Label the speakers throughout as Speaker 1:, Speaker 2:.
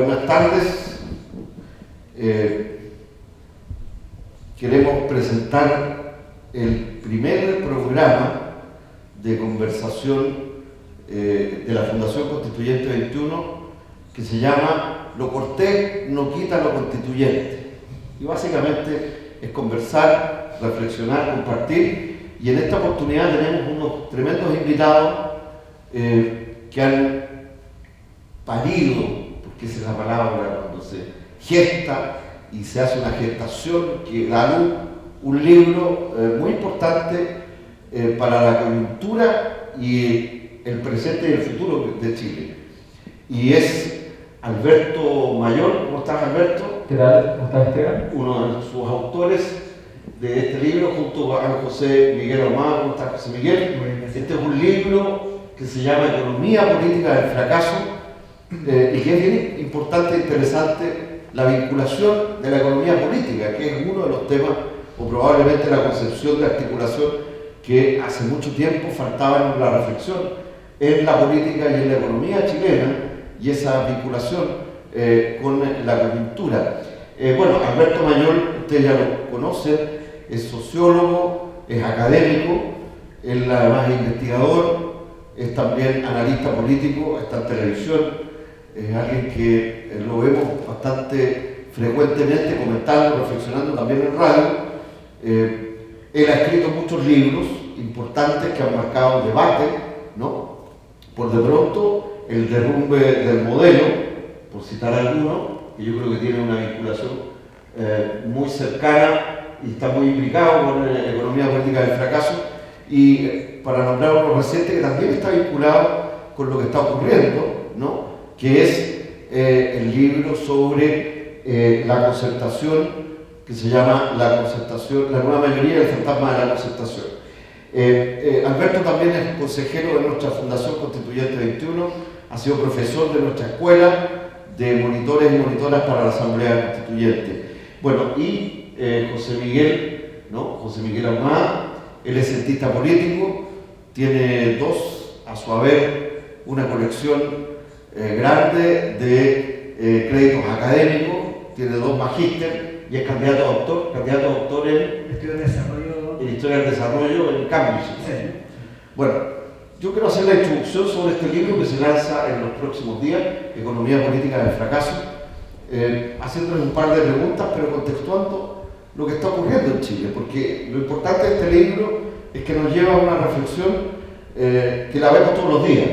Speaker 1: Buenas tardes. Queremos presentar el primer programa de conversación de la Fundación Constituyente 21 que se llama Lo Cortés no quita lo constituyente. Y básicamente es conversar, reflexionar, compartir, y en esta oportunidad tenemos unos tremendos invitados que han parido, porque esa es la palabra cuando se gesta y se hace una gestación que da luz un libro muy importante para la coyuntura y el presente y el futuro de Chile. Y es Alberto Mayor. ¿Cómo estás, Alberto?
Speaker 2: ¿Qué tal? ¿Cómo estás, Esteban?
Speaker 1: Uno de sus autores de este libro, junto a José Miguel Ahumada. ¿Cómo estás, José Miguel? Este es un libro que se llama Economía Política del Fracaso, y que es bien importante e interesante la vinculación de la economía política, que es uno de los temas, o probablemente la concepción de articulación que hace mucho tiempo faltaba en la reflexión en la política y en la economía chilena, y esa vinculación con la coyuntura. Bueno, Alberto Mayor, ustedes ya lo conocen, es sociólogo, es académico, él además es investigador, es también analista político, está en televisión, es alguien que lo vemos bastante frecuentemente comentando, reflexionando también en radio. Él ha escrito muchos libros importantes que han marcado debate, ¿no? Por de pronto, El derrumbe del modelo, por citar alguno, que yo creo que tiene una vinculación muy cercana y está muy implicado con la economía política del fracaso, y para nombrar uno reciente que también está vinculado con lo que está ocurriendo, ¿no? Que es el libro sobre la concertación, que se llama La nueva mayoría y el fantasma de la concertación. Alberto también es consejero de nuestra Fundación Constituyente 21, ha sido profesor de nuestra escuela de monitores y monitoras para la Asamblea Constituyente. Bueno, y José Miguel, ¿no? José Miguel Ahumada, él es cientista político, tiene a su haber, una colección grande de créditos académicos, tiene 2 magíster y es candidato a doctor en Historia del Desarrollo en Cambridge.
Speaker 2: Sí.
Speaker 1: Bueno, yo quiero hacer la introducción sobre este libro que se lanza en los próximos días, Economía Política del Fracaso, haciéndoles un par de preguntas, pero contextuando lo que está ocurriendo en Chile, porque lo importante de este libro es que nos lleva a una reflexión que la vemos todos los días.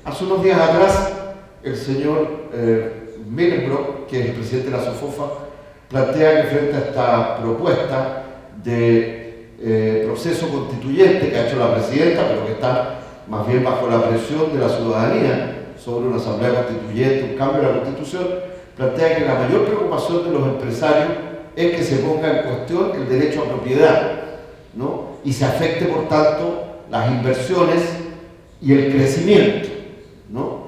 Speaker 1: Hace unos días atrás, el señor Milenbrock, que es el presidente de la SOFOFA, plantea que frente a esta propuesta de proceso constituyente que ha hecho la presidenta, pero que está más bien bajo la presión de la ciudadanía sobre una asamblea constituyente, un cambio de la Constitución, plantea que la mayor preocupación de los empresarios es que se ponga en cuestión el derecho a propiedad, ¿no? Y se afecte, por tanto, las inversiones y el crecimiento, ¿no?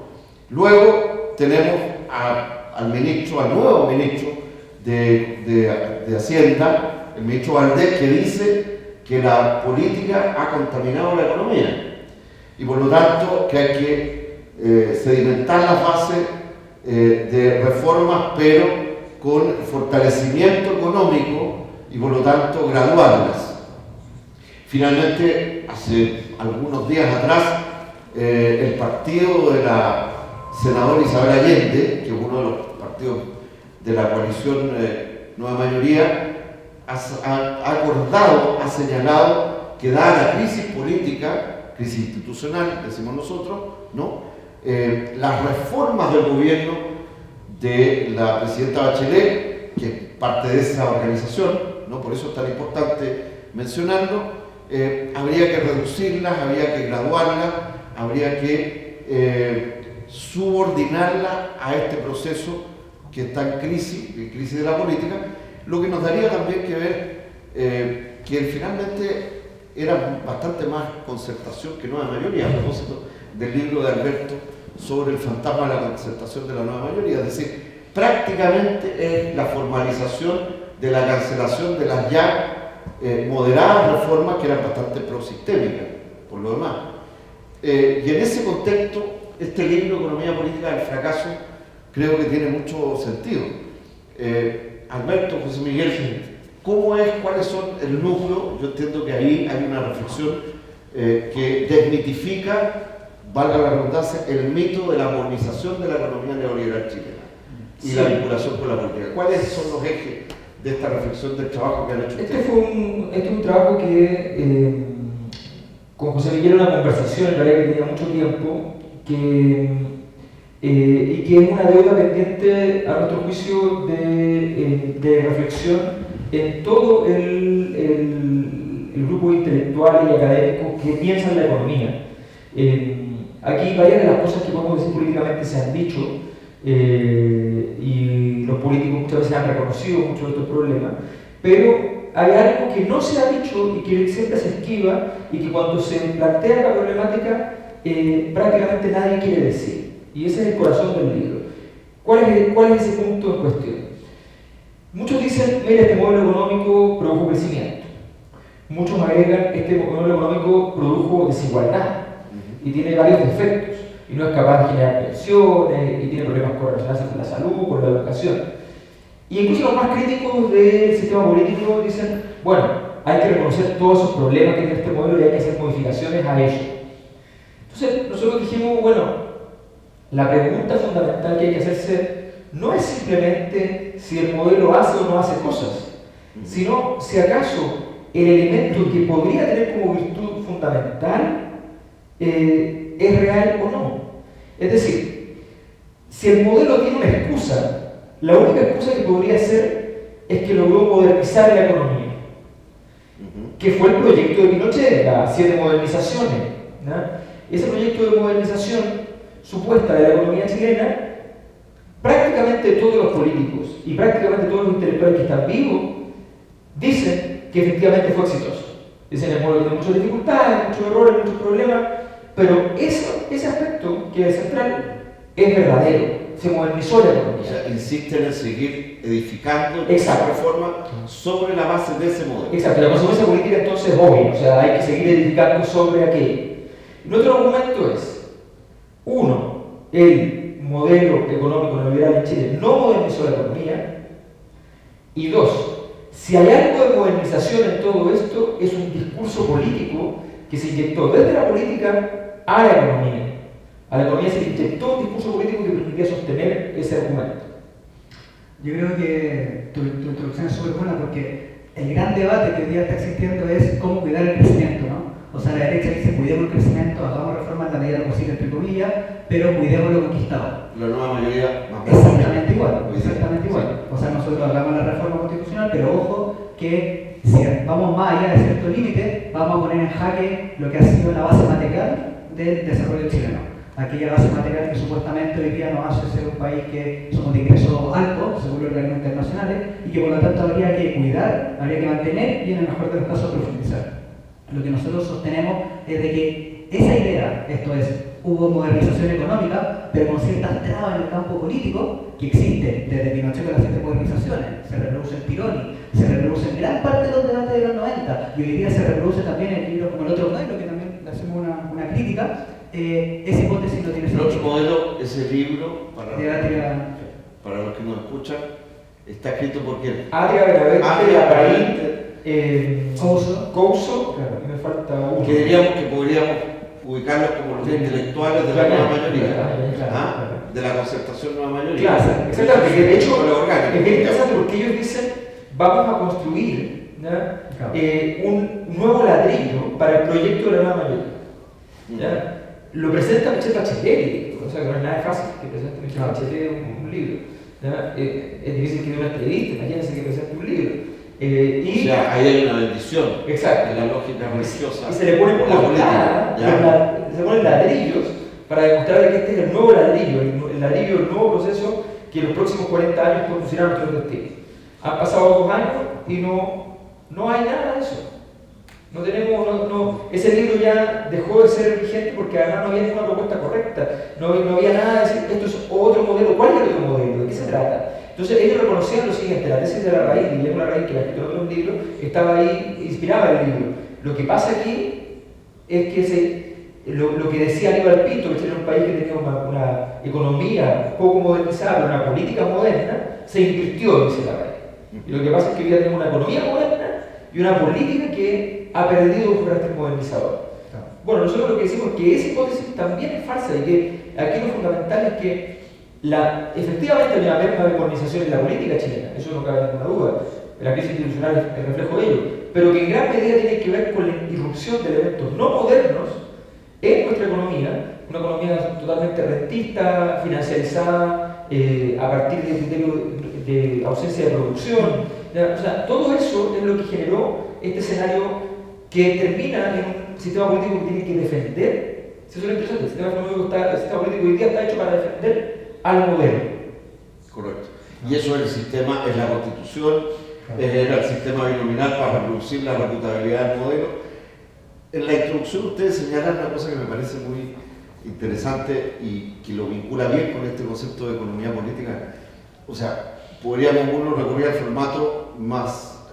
Speaker 1: Luego tenemos al nuevo ministro de Hacienda, el ministro Valdés, que dice que la política ha contaminado la economía y por lo tanto que hay que sedimentar las bases de reformas, pero con fortalecimiento económico y por lo tanto graduarlas. Finalmente, hace algunos días atrás, el partido de la senadora Isabel Allende, que es uno de los partidos de la coalición Nueva Mayoría, ha señalado que dada la crisis política, crisis institucional, decimos nosotros, ¿no? Las reformas del gobierno de la presidenta Bachelet, que es parte de esa organización, ¿no? Por eso es tan importante mencionarlo, habría que reducirlas, habría que graduarlas, habría que subordinarla a este proceso que está en crisis de la política, lo que nos daría también que ver que finalmente era bastante más concertación que nueva mayoría, a propósito del libro de Alberto sobre el fantasma de la concertación de la nueva mayoría, es decir, prácticamente es la formalización de la cancelación de las ya moderadas reformas que eran bastante prosistémicas, por lo demás. Y en ese contexto, este libro, Economía Política del Fracaso, creo que tiene mucho sentido. Alberto, José Miguel, ¿cuáles son el núcleo? Yo entiendo que ahí hay una reflexión que desmitifica, valga la redundancia, el mito de la modernización de la economía neoliberal chilena y la vinculación con la política. ¿Cuáles son los ejes de esta reflexión del trabajo que han hecho ustedes?
Speaker 2: Este es un trabajo que con José Miguel una conversación en realidad que tenía mucho tiempo y que es una deuda pendiente a nuestro juicio de reflexión en todo el grupo intelectual y académico que piensa en la economía. Aquí varias de las cosas que podemos decir políticamente se han dicho y los políticos muchas veces han reconocido muchos de estos problemas, pero hay algo que no se ha dicho y que siempre se esquiva y que cuando se plantea la problemática prácticamente nadie quiere decir. Y ese es el corazón del libro. ¿Cuál es ese punto en cuestión? Muchos dicen, mira, este modelo económico produjo crecimiento. Muchos agregan, este modelo económico produjo desigualdad y tiene varios defectos y no es capaz de generar pensiones y tiene problemas correlacionados con la salud, con la educación. Y incluso los más críticos del sistema político dicen, bueno, hay que reconocer todos esos problemas que tiene este modelo y hay que hacer modificaciones a ello. Entonces nosotros dijimos, bueno, la pregunta fundamental que hay que hacerse no es simplemente si el modelo hace o no hace cosas, sino si acaso el elemento que podría tener como virtud fundamental es real o no. Es decir, si el modelo tiene una excusa, la única excusa que podría ser es que logró modernizar la economía, que fue el proyecto de Pinochet, las 7 modernizaciones, ¿no? Ese proyecto de modernización supuesta de la economía chilena, prácticamente todos los políticos y prácticamente todos los intelectuales que están vivos dicen que efectivamente fue exitoso. Dicen que el modelo tiene muchas dificultades, muchos errores, muchos problemas, pero ese aspecto que es central es verdadero. Se modernizó la economía.
Speaker 1: O sea, insisten en seguir edificando
Speaker 2: esa
Speaker 1: reforma sobre la base de ese modelo.
Speaker 2: Exacto, la consecuencia política entonces es obvia, o sea, hay que seguir edificando sobre aquello. Nuestro argumento es, uno, el modelo económico neoliberal en Chile no modernizó la economía, y dos, si hay algo de modernización en todo esto, es un discurso político que se inyectó desde la política a la economía. A la economía se le inyectó un discurso político que permitía sostener ese argumento.
Speaker 3: Yo creo que tu introducción es súper buena porque el gran debate que hoy día está existiendo es cómo cuidar el crecimiento, ¿no? O sea, la derecha dice cuidemos el crecimiento, hagamos reformas en la medida de lo posible, entre comillas, pero cuidemos lo conquistado.
Speaker 1: La nueva mayoría más
Speaker 3: exactamente igual. O sea, nosotros hablamos de la reforma constitucional, pero ojo que si vamos más allá de cierto límite, vamos a poner en jaque lo que ha sido la base material del desarrollo chileno. Aquella base material que supuestamente hoy día nos hace ser un país que somos de ingresos altos, según los organismos internacionales, y que por lo tanto habría que cuidar, habría que mantener y en el mejor de los casos profundizar. Lo que nosotros sostenemos es de que esa idea, esto es, hubo modernización económica, pero con ciertas trabas en el campo político que existe desde Pinochet con las 7 modernizaciones. Se reproduce en Pironi, se reproduce en gran parte de los debates de los 90, y hoy día se reproduce también en libros como El Otro Modelo, que también le hacemos una crítica. Esa hipótesis no tiene sentido.
Speaker 1: El Otro Modelo, ese libro, para los que nos escuchan, está escrito por quién?
Speaker 2: Adria Benavente,
Speaker 3: Couso,
Speaker 2: claro, me falta uno.
Speaker 1: Que diríamos que podríamos ubicarlos como los intelectuales de la nueva mayoría, de la concertación nueva mayoría.
Speaker 2: Claro, exactamente, que de hecho
Speaker 1: es
Speaker 2: bien interesante porque ellos dicen vamos a construir un nuevo ladrillo para el proyecto de la nueva mayoría. Lo presenta Michelle Bachelet, o sea que no es nada fácil que presente Michelle Bachelet un libro. Es difícil que dé una entrevista, imagínense que presente un libro.
Speaker 1: O sea, ahí hay una bendición.
Speaker 2: Exacto.
Speaker 1: De la lógica religiosa.
Speaker 2: Y se le pone por la portada, se ponen ladrillos para demostrar que este es el nuevo ladrillo, el ladrillo del nuevo proceso que en los próximos 40 años conducirá a nuestro destino. Han pasado 2 años y no hay nada de eso. Ese libro ya dejó de ser vigente porque además no había ninguna propuesta correcta, no había nada de decir, esto es otro modelo. ¿Cuál es el otro modelo? ¿De qué se trata? Entonces ellos reconocían lo siguiente, la tesis de la raíz, Guillermo Larraín, que la escrito en otro libro, estaba ahí, inspiraba el libro. Lo que pasa aquí es que lo que decía Aníbal Pinto, que Chile era un país que tenía una economía poco modernizada, pero una política moderna, se invirtió, dice la RAE. Y lo que pasa es que hoy día tenemos una economía moderna y una política que ha perdido su carácter modernizador. Bueno, nosotros lo que decimos es que esa hipótesis también es falsa y que aquí lo fundamental es que efectivamente hay una merma de modernización en la política chilena, eso no cabe ninguna duda. La crisis institucional es el reflejo de ello, pero que en gran medida tiene que ver con la irrupción de elementos no modernos en nuestra economía, una economía totalmente rentista, financiarizada, a partir de criterios de ausencia de producción. O sea, todo eso es lo que generó este escenario que termina en un sistema político que tiene que defender. Eso es lo interesante, el sistema político hoy día está hecho para defender al modelo.
Speaker 1: Correcto. Y eso es el sistema, es la Constitución, era el sistema binominal para reproducir la reputabilidad del modelo. En la introducción ustedes señalan una cosa que me parece muy interesante y que lo vincula bien con este concepto de economía política. O sea, podríamos uno recurrir al formato más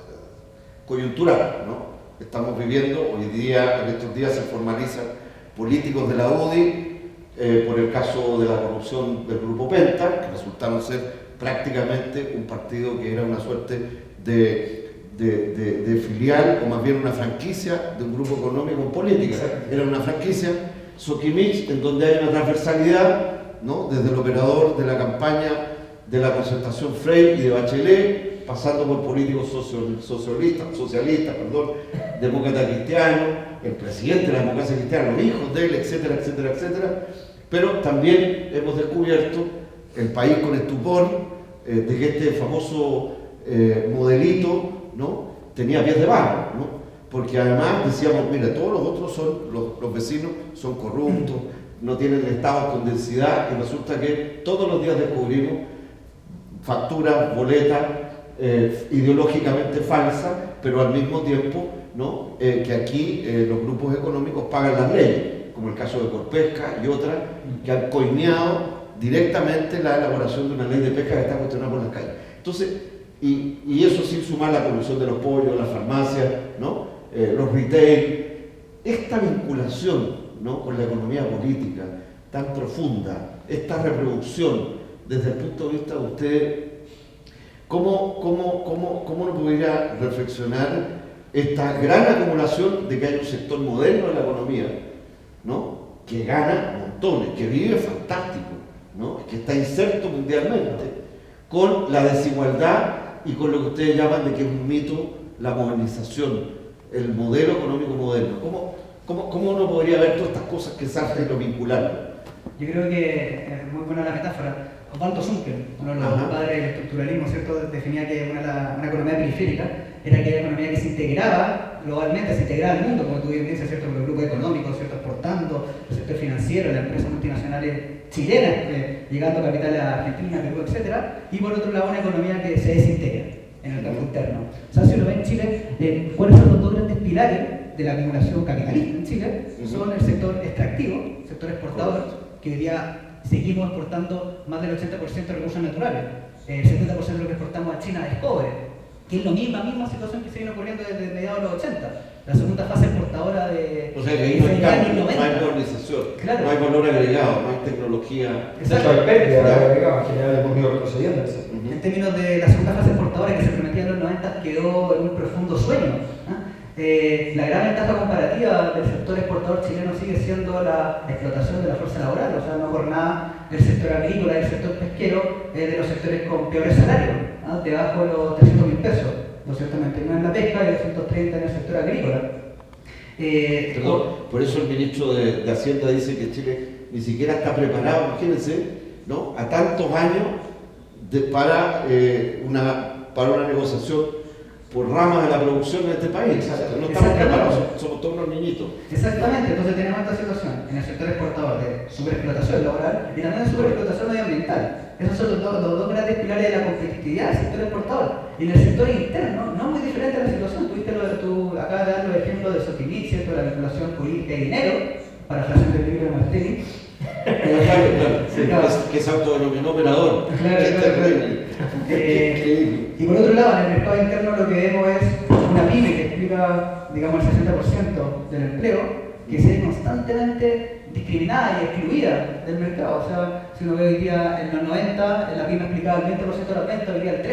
Speaker 1: coyuntural, ¿no? Estamos viviendo, hoy día, en estos días se formalizan políticos de la UDI por el caso de la corrupción del Grupo Penta, que resultaron ser prácticamente un partido que era una suerte de filial, o más bien una franquicia de un grupo económico en política. Era una franquicia, Soquimich, en donde hay una transversalidad, ¿no? Desde el operador de la campaña de la concertación Frey y de Bachelet, pasando por políticos socialistas, demócratas cristianos, el presidente de la democracia cristiana, los hijos de él, etcétera, etcétera, etcétera. Pero también hemos descubierto, el país con estupor, de que este famoso modelito, ¿no? Tenía pies de barro, ¿no? Porque además decíamos, mira, todos los otros son, los vecinos son corruptos, no tienen estados con densidad, y resulta que todos los días descubrimos facturas, boletas, ideológicamente falsas, pero al mismo tiempo, ¿no? Que aquí los grupos económicos pagan las leyes, como el caso de Corpesca y otras, que han coineado directamente la elaboración de una ley de pesca que está cuestionada por las calles. Entonces, y eso sin sumar la corrupción de los pollos, las farmacias, ¿no? Los retail, esta vinculación, ¿no? Con la economía política tan profunda, esta reproducción desde el punto de vista de usted, ¿cómo no pudiera reflexionar esta gran acumulación de que hay un sector moderno de la economía, ¿no? Que gana montones, que vive fantástico, ¿no? Que está inserto mundialmente, con la desigualdad y con lo que ustedes llaman de que es un mito, la modernización, el modelo económico moderno? ¿Cómo uno podría ver todas estas cosas que saltan y lo vincularlo?
Speaker 3: Yo creo que es muy buena la metáfora. Osvaldo Zunkel, uno de los padres del estructuralismo, ¿cierto?, definía que una economía periférica era aquella economía que se integraba globalmente, se integraba al mundo, como tú bien dices, ¿cierto?, con los grupos económicos, ¿cierto?, exportando, el sector financiero, las empresas multinacionales chilenas, llegando capitales a Argentina, Perú, etc. Y por otro lado, una economía que se desintegra en el campo interno. O sea, si uno ve en Chile, ¿cuáles son los dos grandes pilares de la acumulación capitalista en Chile? Son el sector extractivo, el sector exportador, que hoy día seguimos exportando más del 80% de recursos naturales. El 70% de lo que exportamos a China es cobre, que es la misma situación que se viene ocurriendo desde mediados de los 80. La segunda fase exportadora de...
Speaker 1: O sea, que ahí no hay modernización, claro. No hay valor agregado, no hay tecnología.
Speaker 2: Exacto, hay pérdida agregada, en general hemos ido retrocediendo.
Speaker 3: En términos de la segunda fase exportadora que se prometía en los 90, quedó en un profundo sueño. La gran ventaja comparativa del sector exportador chileno sigue siendo la explotación de la fuerza laboral, o sea, no por nada el sector agrícola y el sector pesquero es de los sectores con peores salarios, ¿no? Debajo de los 300.000 pesos, 299 en la pesca y 230 en el sector agrícola.
Speaker 1: Perdón, por eso el ministro de Hacienda dice que Chile ni siquiera está preparado, imagínense, ¿no?, a tantos años para una negociación por ramas de la producción en este país. Exacto. No estamos preparados, somos todos unos niñitos.
Speaker 3: Exactamente, entonces tenemos esta situación en el sector exportador de superexplotación laboral y también de superexplotación medioambiental. Esos son los dos grandes pilares de la competitividad del sector exportador. Y en el sector interno, no muy diferente a la situación. Tú acabas de dar los ejemplos de Soquimich, ¿cierto?, de la vinculación política y dinero, parafraseando del libro de Martelli.
Speaker 1: Claro. Que se autodenominó operador.
Speaker 3: Claro. Y por otro lado, en el mercado interno lo que vemos es una pyme que explica, digamos, el 60% del empleo, que se ve constantemente discriminada y excluida del mercado. O sea, si uno ve hoy día en los 90, la pyme explicaba el 20% de las ventas, hoy día el 13%.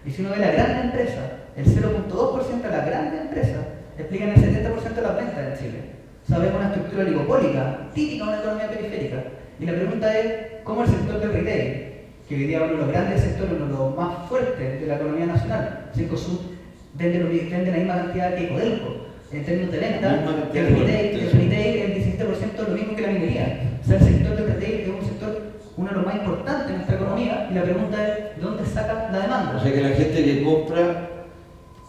Speaker 3: Y si uno ve la gran empresa, el 0.2% de las grandes empresas explican el 70% de las ventas en Chile. O sea, vemos una estructura oligopólica, típica de una economía periférica. Y la pregunta es, ¿cómo el sector del retail, que hoy día es uno de los grandes sectores, uno de los más fuertes de la economía nacional, Cencosud vende la misma cantidad que Codelco en términos de venta, el retail el 17% lo mismo que la minería. O sea, el sector del retail es un sector, uno de los más importantes de nuestra economía, y la pregunta es, ¿de dónde saca la demanda?
Speaker 1: O sea que la gente que compra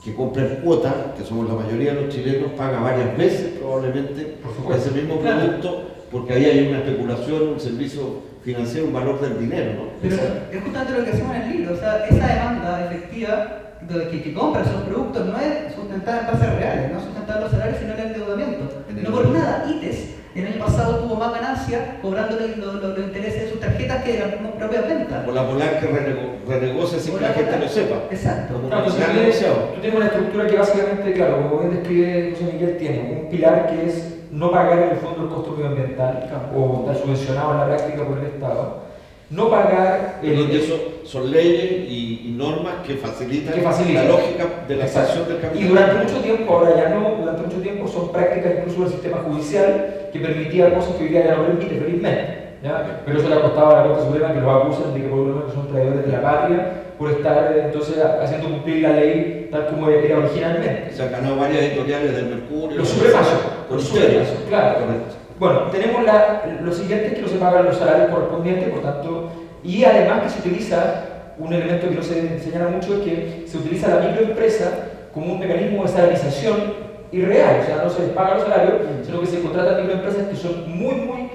Speaker 1: en cuota, que somos la mayoría de los chilenos, paga varias veces probablemente por ese mismo producto, porque ahí hay una especulación, un servicio financiero, un valor del dinero, ¿no?
Speaker 3: Pero es justamente lo que hacemos en el libro, o sea, esa demanda efectiva que compra esos productos no es sustentada en bases reales, no es sustentada en los salarios, sino en el endeudamiento. No por nada, ITES el año pasado tuvo más ganancias cobrándole los intereses de sus tarjetas que de las propias ventas.
Speaker 1: O la Polar que renegocia sin que la gente lo sepa.
Speaker 3: Exacto.
Speaker 2: Claro, tú tienes una estructura que básicamente, claro, como bien describe José Miguel, tiene un pilar que es no pagar en el fondo el costo medioambiental, o estar subvencionado en la práctica por el Estado, no pagar
Speaker 1: donde eso son leyes y normas que facilitan la lógica de la acción del capital.
Speaker 2: Y durante mucho tiempo, ahora ya no, durante mucho tiempo son prácticas incluso del sistema judicial que permitía cosas que hoy día ya no permite, felizmente. ¿Ya? Pero eso le ha costado a la Corte Suprema, que los acusan de que por lo menos son traidores de la patria por estar entonces haciendo cumplir la ley tal como era originalmente.
Speaker 1: Se han ganado varias editoriales del Mercurio.
Speaker 2: Los supremasos, claro.
Speaker 1: Correcto.
Speaker 2: Bueno, tenemos lo siguiente, que no se pagan los salarios correspondientes, por tanto, y además que se utiliza un elemento que no se señala mucho, es que se utiliza la microempresa como un mecanismo de salarización irreal, o sea, no se les paga los salarios, sino que se contratan microempresas que son muy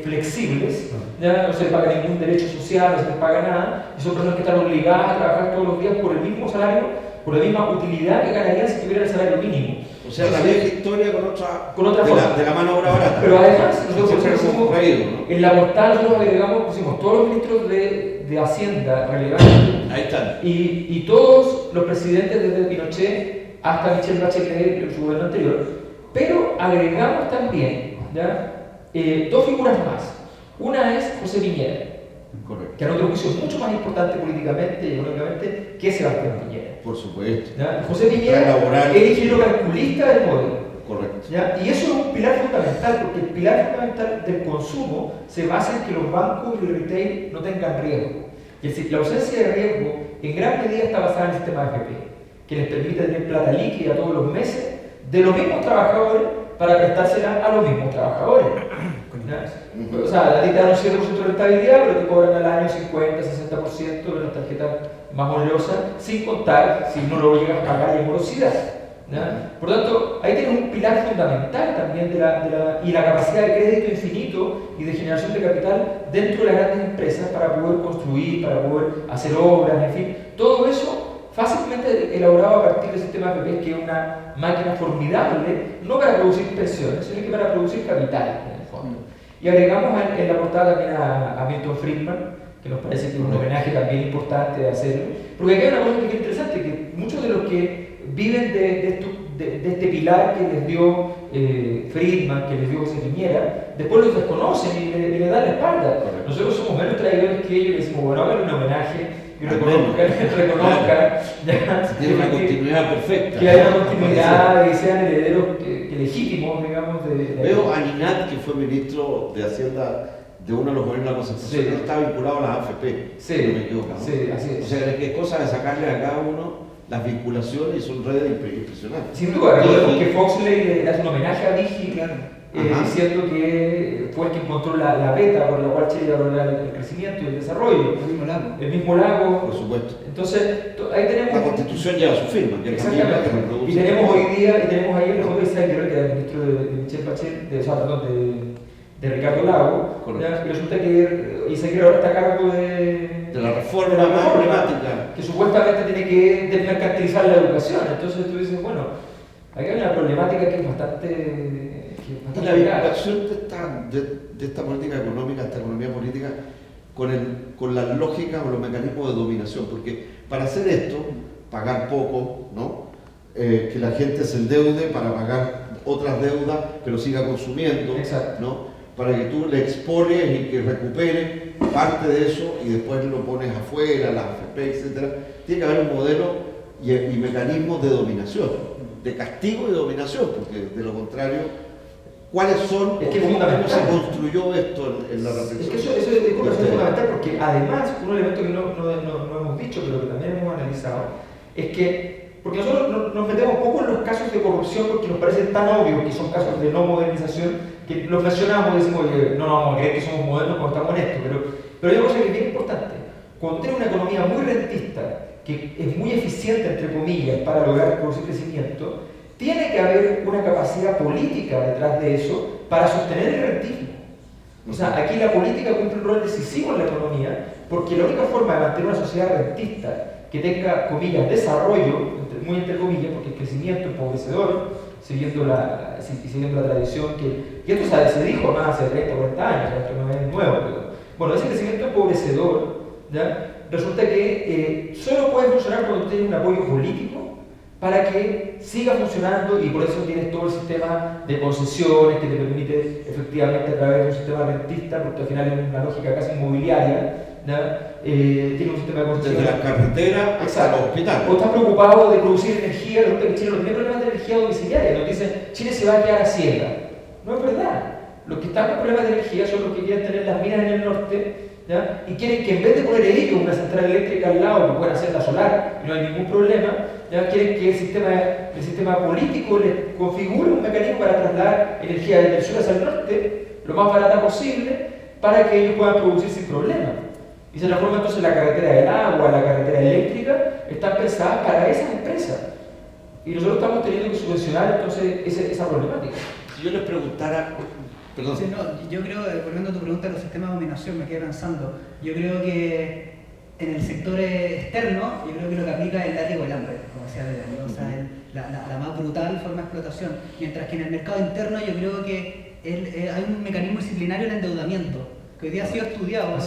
Speaker 2: flexibles, ¿ya? No se les paga ningún derecho social, no se les paga nada, y son personas que están obligadas a trabajar todos los días por el mismo salario, por la misma utilidad que ganarían si tuvieran el salario mínimo.
Speaker 1: O sea, la vieja historia con otra forma. De la mano obra barata.
Speaker 2: Pero además, nosotros
Speaker 1: ¿no?
Speaker 2: En la portada nosotros agregamos, pusimos todos los ministros de Hacienda relevantes.
Speaker 1: Ahí están.
Speaker 2: Y todos los presidentes desde Pinochet hasta Michelle Bachelet en su gobierno anterior. Pero agregamos también, ¿ya? Dos figuras más. Una es José Piñera.
Speaker 1: Correcto.
Speaker 2: Que a nuestro juicio es mucho más importante políticamente y económicamente que Sebastián Piñera.
Speaker 1: Por supuesto.
Speaker 2: ¿Ya? José Piñera es ingeniero calculista del modelo.
Speaker 1: Correcto.
Speaker 2: ¿Ya? Y eso es un pilar fundamental, porque el pilar fundamental del consumo se basa en que los bancos y el retail no tengan riesgo. Y la ausencia de riesgo en gran medida está basada en el sistema de AFP, que les permite tener plata líquida todos los meses de los mismos trabajadores para prestársela a los mismos trabajadores. O sea, la te dan un 7% de rentabilidad, pero te cobran al año 50, 60% de las tarjetas más onerosas, sin contar si no lo llegas a pagar en morosidad. Por lo tanto, ahí tienes un pilar fundamental también y la capacidad de crédito infinito y de generación de capital dentro de las grandes empresas para poder construir, para poder hacer obras, en fin. Todo eso fácilmente elaborado a partir del sistema AFP, que es una máquina formidable, no para producir pensiones, sino que para producir capital, en el fondo. Y agregamos en la portada también a Milton Friedman, que nos parece que es un homenaje también importante de hacerlo, porque aquí hay una cosa que es interesante, que muchos de los que viven de este pilar que les dio Friedman, que les dio José Piñera, después los desconocen y le dan la espalda. Nosotros somos menos traidores que ellos, y decimos, bueno, hagan un homenaje y reconozcan
Speaker 1: tiene una continuidad perfecta.
Speaker 2: Que haya una continuidad y sean herederos legítimos, digamos.
Speaker 1: Veo a Ninat, que fue ministro de Hacienda de uno de los gobiernos de la Concertación, que está vinculado a las AFP, si no me equivoco, ¿no?
Speaker 2: Sí, así es.
Speaker 1: O sea, que es cosa de sacarle a cada uno las vinculaciones y son redes impresionantes.
Speaker 2: Sin duda, recordemos que Foxley le hace un homenaje a Digi, diciendo que fue el que encontró la beta por la cual Chile va a lograr el crecimiento y el desarrollo. El mismo lago.
Speaker 1: Por supuesto.
Speaker 2: Entonces, ahí tenemos.
Speaker 1: La Constitución lleva su firma. Que
Speaker 2: exactamente. Y tenemos hoy día, y tenemos ahí el J. Isaac, que era el ministro de Michelle Bachelet, de Ricardo Lago. Y resulta que Isaac ahora está a cargo de
Speaker 1: la reforma más emblemática,
Speaker 2: que supuestamente tiene que desmercantilizar la educación. Entonces tú dices, bueno, aquí hay una problemática que es bastante.
Speaker 1: Y la vinculación de esta política económica, esta economía política, con la lógica o los mecanismos de dominación, porque para hacer esto, pagar poco, ¿no? Que la gente se endeude para pagar otras deudas, pero siga consumiendo,
Speaker 2: Exacto.
Speaker 1: ¿no? Para que tú le expones y que recupere parte de eso y después lo pones afuera, la AFP, etc. Tiene que haber un modelo y mecanismos de dominación, de castigo y dominación, porque de lo contrario, ¿cuáles son?
Speaker 2: Es que es
Speaker 1: ¿Cómo
Speaker 2: fundamental.
Speaker 1: se construyó esto en la reflexión?
Speaker 2: Es que eso es fundamental porque además, un elemento que no hemos dicho, pero que también hemos analizado, es que, porque nosotros nos metemos poco en los casos de corrupción porque nos parecen tan obvios que son casos de no modernización, que los mencionamos y decimos, oye, no vamos a creer que somos modernos cuando estamos en esto, pero hay una cosa que es bien importante. Cuando tienes una economía muy rentista, que es muy eficiente, entre comillas, para lograr producir crecimiento, tiene que haber una capacidad política detrás de eso para sostener el rentismo. O sea, aquí la política cumple un rol decisivo en la economía, porque la única forma de mantener una sociedad rentista que tenga, comillas, desarrollo, muy entre comillas, porque el crecimiento empobrecedor, siguiendo la tradición y esto se dijo más hace 30 o 40 años, esto no es nuevo, pero bueno, ese crecimiento empobrecedor, ¿ya? Resulta que solo puede funcionar cuando tienes un apoyo político para que siga funcionando, y por eso tienes todo el sistema de concesiones que te permite efectivamente a través de un sistema rentista, porque al final es una lógica casi inmobiliaria, tiene un sistema de concesiones.
Speaker 1: Desde las carreteras hasta los hospitales.
Speaker 2: O estás preocupado de producir energía, resulta que Chile no tiene problemas de energía domiciliaria, nos dicen Chile se va a quedar a ciega. No es verdad. Los que están con problemas de energía son los que quieren tener las minas en el norte, ¿ya? Y quieren que en vez de poner ellos una central eléctrica al lado que puedan hacerla solar y no hay ningún problema, ¿ya? Quieren que el sistema político les configure un mecanismo para trasladar energía desde el sur hacia el norte lo más barata posible para que ellos puedan producir sin problema. Y se transforma entonces la carretera del agua, la carretera eléctrica, están pensadas para esas empresas. Y nosotros estamos teniendo que subvencionar entonces esa problemática.
Speaker 1: Si yo les preguntara, perdón.
Speaker 3: Sí, no, yo creo, volviendo a tu pregunta de los sistemas de dominación, me quedé pensando, yo creo que en el sector externo, yo creo que lo que aplica es el látigo del hambre, como decía Belén, o sea, la más brutal forma de explotación, mientras que en el mercado interno yo creo que hay un mecanismo disciplinario en el endeudamiento, que hoy día ha sido estudiado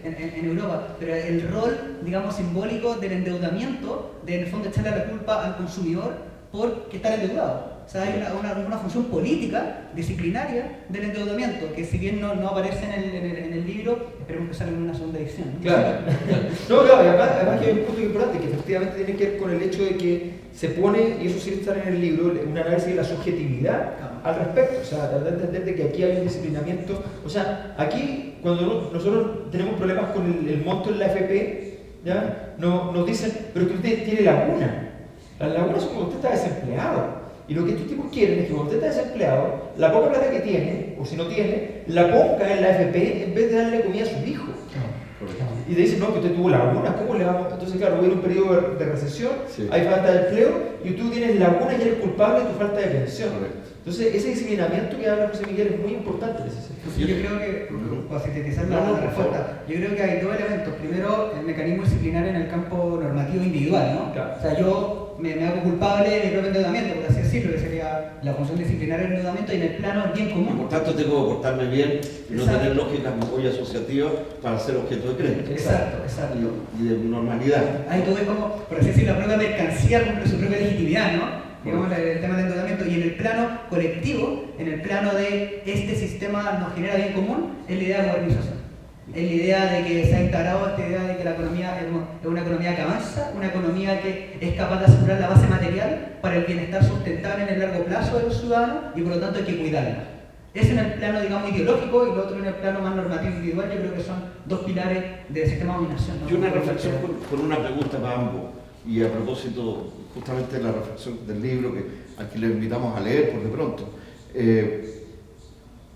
Speaker 3: en Europa, pero el rol, digamos, simbólico del endeudamiento, de en el fondo echarle la culpa al consumidor porque está endeudado. O sea, hay una función política, disciplinaria del endeudamiento, que si bien no aparece en el libro, esperemos que salga en una segunda edición, ¿no?
Speaker 2: Claro. No, claro, y además que hay un punto importante, que efectivamente tiene que ver con el hecho de que se pone, y eso sí está en el libro, un análisis de la subjetividad al respecto. O sea, tratar de entender de que aquí hay un disciplinamiento. O sea, aquí, cuando nosotros tenemos problemas con el monto en la AFP, ¿ya? Nos dicen, pero que usted tiene laguna. Las lagunas son cuando usted está desempleado. Y lo que estos tipos quieren es que cuando usted está desempleado, la poca plata que tiene, o si no tiene, la ponga en la AFP en vez de darle comida a sus hijos. Y te dicen, no, que usted tuvo lagunas, ¿cómo le vamos? Entonces, claro, viene un periodo de recesión,
Speaker 1: Sí.
Speaker 2: hay falta de empleo, y tú tienes lagunas y eres culpable de tu falta de pensión.
Speaker 1: Correcto.
Speaker 2: Entonces, ese disciplinamiento que habla José Miguel es muy importante en ese sentido.
Speaker 3: Yo creo que, para sintetizar
Speaker 1: No,
Speaker 3: la
Speaker 1: por
Speaker 3: respuesta, yo creo que hay dos elementos. Primero, el mecanismo disciplinario en el campo normativo individual, ¿no?
Speaker 2: Claro.
Speaker 3: O sea, yo me hago culpable de mi propio endeudamiento, por así decirlo, que sería la función disciplinaria del endeudamiento, y en el plano bien
Speaker 1: Y
Speaker 3: común.
Speaker 1: por tanto tengo que portarme bien y no
Speaker 3: Exacto.
Speaker 1: tener lógicas muy asociativas para ser objeto de crédito
Speaker 3: Exacto, exacto.
Speaker 1: y de normalidad.
Speaker 3: Ahí tú ves como, por así decirlo, la propia mercancía cumple su propia legitimidad, ¿no? Digamos, el tema del endeudamiento. Y en el plano colectivo, en el plano de este sistema nos genera bien común, es la idea de modernización. Es la idea de que se ha integrado esta idea de que la economía es una economía que avanza, una economía que es capaz de asegurar la base material para el bienestar sustentable en el largo plazo de los ciudadanos, y por lo tanto hay que cuidarla. Es en el plano, digamos, ideológico, y lo otro en el plano más normativo individual. Yo creo que son dos pilares del sistema de dominación, ¿no?
Speaker 1: Y una reflexión con una pregunta para ambos, y a propósito justamente de la reflexión del libro que aquí le invitamos a leer por de pronto.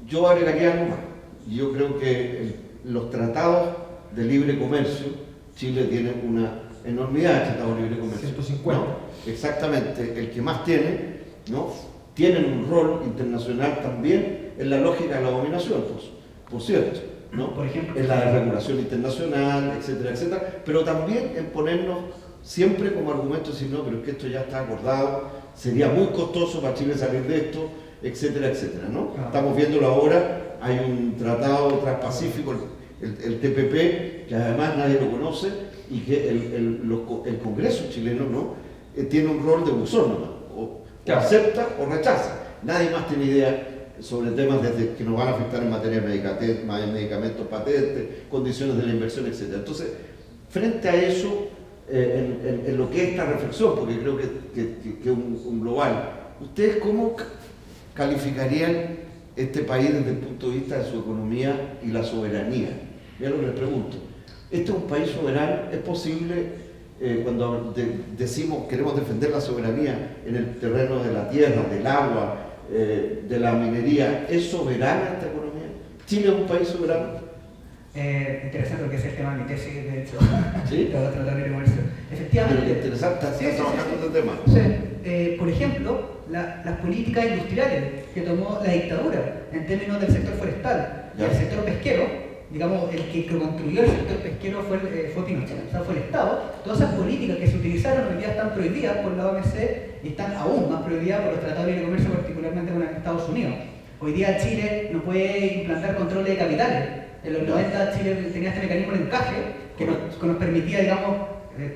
Speaker 1: Yo agregaría algo más. Yo creo que los tratados de libre comercio, Chile tiene una enormidad de tratados de libre comercio.
Speaker 2: 150.
Speaker 1: ¿No? Exactamente, el que más tiene, ¿no? Tienen un rol internacional también en la lógica de la dominación, por cierto, ¿no?
Speaker 3: Por ejemplo,
Speaker 1: en la regulación internacional, etcétera, etcétera, pero también en ponernos siempre como argumento, decir, no, pero es que esto ya está acordado, sería muy costoso para Chile salir de esto, etcétera, etcétera, ¿no?
Speaker 3: Claro.
Speaker 1: Estamos viéndolo ahora, hay un tratado transpacífico, el TPP, que además nadie lo conoce, y que el Congreso chileno, ¿no? Tiene un rol de buzón, ¿no? O
Speaker 2: Claro.
Speaker 1: acepta o rechaza. nadie más tiene idea sobre temas desde que nos van a afectar en materia de medicamentos, patentes, condiciones de la inversión, etc. Entonces, frente a eso, en lo que es esta reflexión, porque creo que es un global, ¿ustedes cómo calificarían este país desde el punto de vista de su economía y la soberanía? Mira lo que les pregunto. ¿Este es un país soberano? ¿Es posible, cuando decimos queremos defender la soberanía en el terreno de la tierra, del agua, de la minería, ¿es soberana esta economía? ¿Chile es un país soberano?
Speaker 3: Interesante porque es el tema de mi tesis, de hecho.
Speaker 1: ¿Sí?
Speaker 3: Tratado de comercio. Efectivamente.
Speaker 1: Pero interesante, estás trabajando este tema.
Speaker 3: Sí. Por ejemplo, las políticas industriales que tomó la dictadura en términos del sector forestal y el sector pesquero, digamos, el que construyó el sector pesquero fue Pinochet, o sea, fue el Estado. Todas esas políticas que se utilizaron hoy día están prohibidas por la OMC y están aún más prohibidas por los tratados de libre comercio, particularmente con Estados Unidos. Hoy día Chile no puede implantar controles de capitales. En los 90 Chile tenía este mecanismo de encaje que nos permitía, digamos,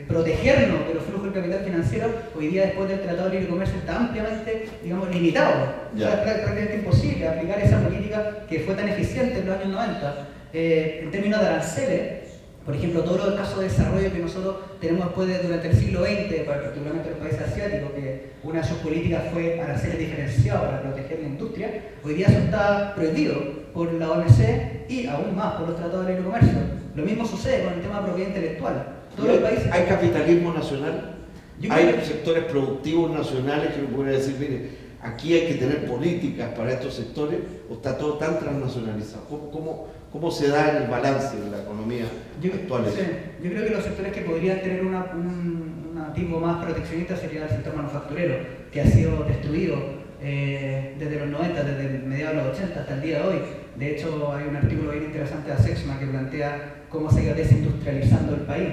Speaker 3: protegernos de los flujos del capital financiero. Hoy día, después del Tratado de Libre Comercio, está ampliamente, digamos, limitado. O sea, es prácticamente imposible aplicar esa política que fue tan eficiente en los años 90. En términos de aranceles, por ejemplo, todos los casos de desarrollo que nosotros tenemos después durante el siglo XX, particularmente en los países asiáticos, que una de sus políticas fue aranceles diferenciados para proteger la industria, hoy día eso está prohibido por la OMC y aún más por los tratados de libre comercio. Lo mismo sucede con el tema de propiedad intelectual. Todos los países...
Speaker 1: ¿Hay capitalismo nacional? ¿Hay sectores productivos nacionales que uno puede decir, mire, aquí hay que tener políticas para estos sectores, o está todo tan transnacionalizado? ¿Cómo se da el balance de la economía actual?
Speaker 3: Sí, yo creo que los sectores que podrían tener un tipo más proteccionista sería el sector manufacturero, que ha sido destruido desde los 90, desde mediados de los 80 hasta el día de hoy. De hecho, hay un artículo bien interesante de Asexma que plantea cómo se ha ido desindustrializando el país.